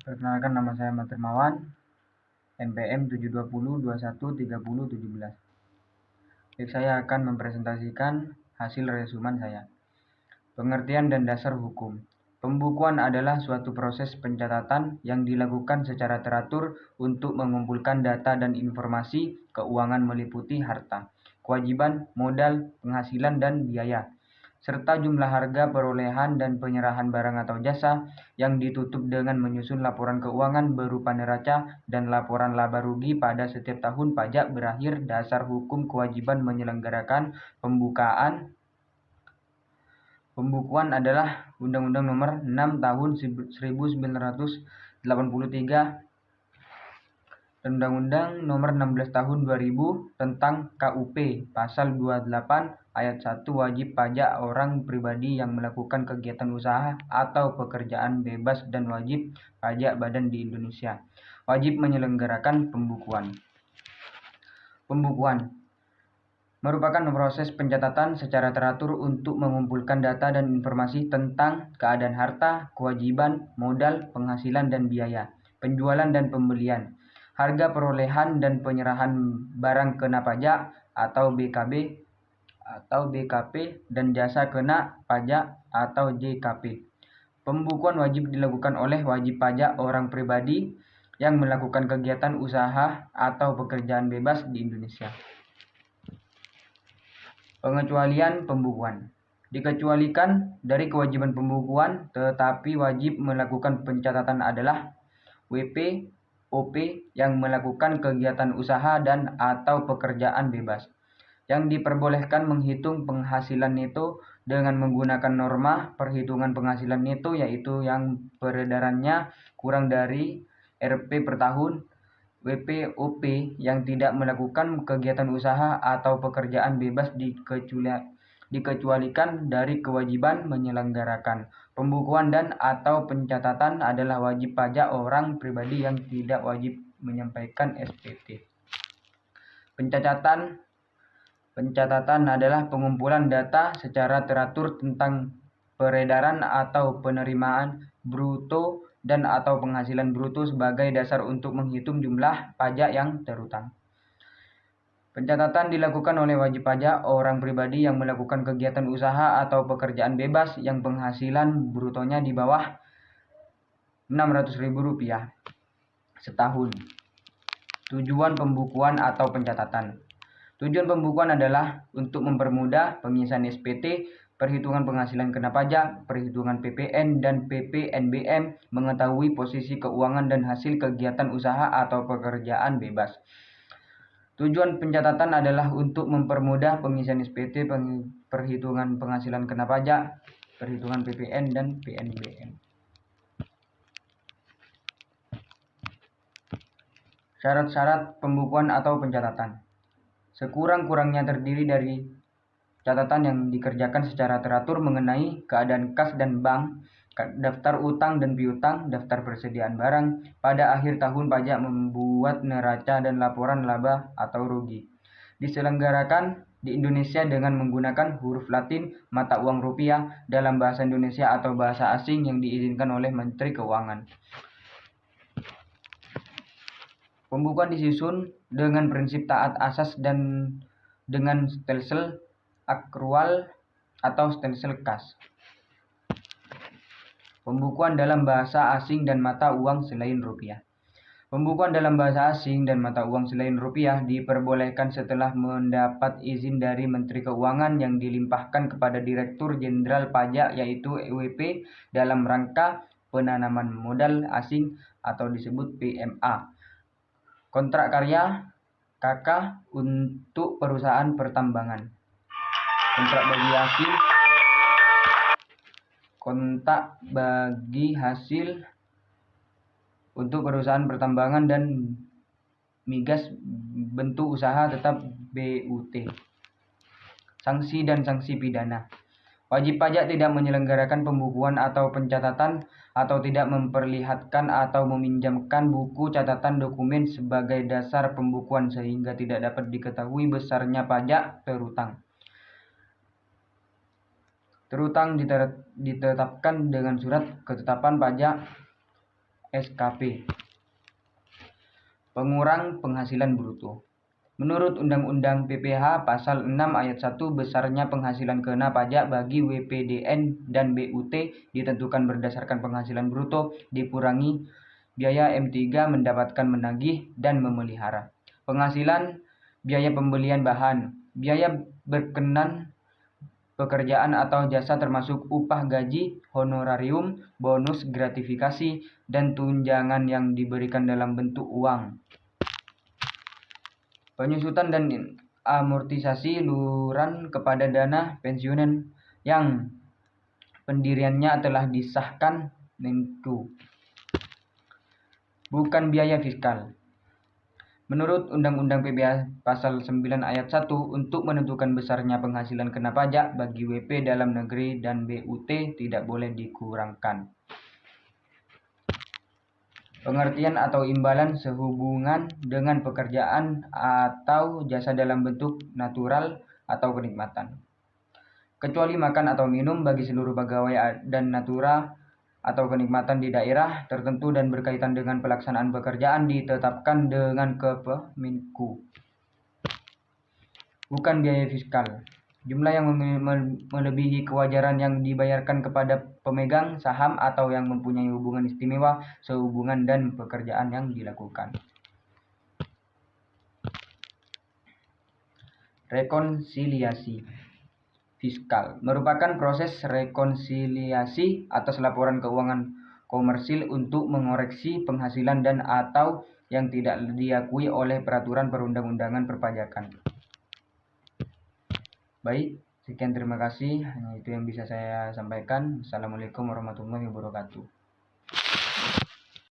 Perkenalkan, nama saya Ahmad Hermawan, NPM 720213017. Baik, saya akan mempresentasikan hasil resumen saya. Pengertian dan dasar hukum. Pembukuan adalah suatu proses pencatatan yang dilakukan secara teratur untuk mengumpulkan data dan informasi keuangan meliputi harta, kewajiban, modal, penghasilan, dan biaya, serta jumlah harga perolehan dan penyerahan barang atau jasa yang ditutup dengan menyusun laporan keuangan berupa neraca dan laporan laba rugi pada setiap tahun pajak berakhir. Dasar hukum kewajiban menyelenggarakan pembukuan adalah Undang-Undang Nomor 6 Tahun 1983 dan Undang-Undang Nomor 16 Tahun 2000 tentang KUP. Pasal 28 Ayat 1, wajib pajak orang pribadi yang melakukan kegiatan usaha atau pekerjaan bebas dan wajib pajak badan di Indonesia wajib menyelenggarakan pembukuan. Pembukuan merupakan proses pencatatan secara teratur untuk mengumpulkan data dan informasi tentang keadaan harta, kewajiban, modal, penghasilan dan biaya, penjualan dan pembelian, harga perolehan dan penyerahan barang kena pajak atau BKP dan jasa kena pajak atau JKP. Pembukuan wajib dilakukan oleh wajib pajak orang pribadi yang melakukan kegiatan usaha atau pekerjaan bebas di Indonesia. Pengecualian pembukuan. Dikecualikan dari kewajiban pembukuan tetapi wajib melakukan pencatatan adalah WP, OP yang melakukan kegiatan usaha dan atau pekerjaan bebas, yang diperbolehkan menghitung penghasilan neto dengan menggunakan norma perhitungan penghasilan neto, yaitu yang peredarannya kurang dari Rp per tahun. WPOP yang tidak melakukan kegiatan usaha atau pekerjaan bebas dikecualikan dari kewajiban menyelenggarakan pembukuan dan atau pencatatan adalah wajib pajak orang pribadi yang tidak wajib menyampaikan SPT. Pencatatan adalah pengumpulan data secara teratur tentang peredaran atau penerimaan bruto dan atau penghasilan bruto sebagai dasar untuk menghitung jumlah pajak yang terutang. Pencatatan dilakukan oleh wajib pajak orang pribadi yang melakukan kegiatan usaha atau pekerjaan bebas yang penghasilan brutonya di bawah Rp600.000 setahun. Tujuan pembukuan atau pencatatan. Tujuan pembukuan adalah untuk mempermudah pengisian SPT, perhitungan penghasilan kena pajak, perhitungan PPN dan PPNBM, mengetahui posisi keuangan dan hasil kegiatan usaha atau pekerjaan bebas. Tujuan pencatatan adalah untuk mempermudah pengisian SPT, perhitungan penghasilan kena pajak, perhitungan PPN dan PNBM. Syarat-syarat pembukuan atau pencatatan. Sekurang-kurangnya terdiri dari catatan yang dikerjakan secara teratur mengenai keadaan kas dan bank, daftar utang dan piutang, daftar persediaan barang. Pada akhir tahun pajak membuat neraca dan laporan laba atau rugi. Diselenggarakan di Indonesia dengan menggunakan huruf Latin, mata uang rupiah, dalam bahasa Indonesia atau bahasa asing yang diizinkan oleh Menteri Keuangan. Pembukuan disusun dengan prinsip taat asas dan dengan stelsel akrual atau stelsel kas. Pembukuan dalam bahasa asing dan mata uang selain rupiah. Pembukuan dalam bahasa asing dan mata uang selain rupiah diperbolehkan setelah mendapat izin dari Menteri Keuangan yang dilimpahkan kepada Direktur Jenderal Pajak, yaitu EWP, dalam rangka penanaman modal asing atau disebut PMA. Kontrak karya KK untuk perusahaan pertambangan. Kontrak bagi hasil untuk perusahaan pertambangan dan migas bentuk usaha tetap BUT. Sanksi dan sanksi pidana. Wajib pajak tidak menyelenggarakan pembukuan atau pencatatan atau tidak memperlihatkan atau meminjamkan buku catatan dokumen sebagai dasar pembukuan sehingga tidak dapat diketahui besarnya pajak terutang. Terutang ditetapkan dengan surat ketetapan pajak SKP. Pengurang penghasilan bruto. Menurut Undang-Undang PPh Pasal 6 Ayat 1, besarnya penghasilan kena pajak bagi WPDN dan BUT ditentukan berdasarkan penghasilan bruto dikurangi biaya M3 mendapatkan menagih dan memelihara. Penghasilan, biaya pembelian bahan, biaya berkenan pekerjaan atau jasa termasuk upah gaji, honorarium, bonus, gratifikasi, dan tunjangan yang diberikan dalam bentuk uang. Penyusutan dan amortisasi iuran kepada dana pensiunan yang pendiriannya telah disahkan Menku. Bukan biaya fiskal. Menurut Undang-Undang PPh Pasal 9 Ayat 1, untuk menentukan besarnya penghasilan kena pajak bagi WP dalam negeri dan BUT tidak boleh dikurangkan. Pengertian atau imbalan sehubungan dengan pekerjaan atau jasa dalam bentuk natural atau kenikmatan. Kecuali makan atau minum bagi seluruh pegawai dan natural atau kenikmatan di daerah tertentu dan berkaitan dengan pelaksanaan pekerjaan ditetapkan dengan Kemenku. Bukan biaya fiskal. Jumlah yang melebihi kewajaran yang dibayarkan kepada pemegang saham atau yang mempunyai hubungan istimewa sehubungan dan pekerjaan yang dilakukan. Rekonsiliasi fiskal merupakan proses rekonsiliasi atas laporan keuangan komersil untuk mengoreksi penghasilan dan atau yang tidak diakui oleh peraturan perundang-undangan perpajakan. Baik, sekian terima kasih. Hanya itu yang bisa saya sampaikan. Assalamualaikum warahmatullahi wabarakatuh.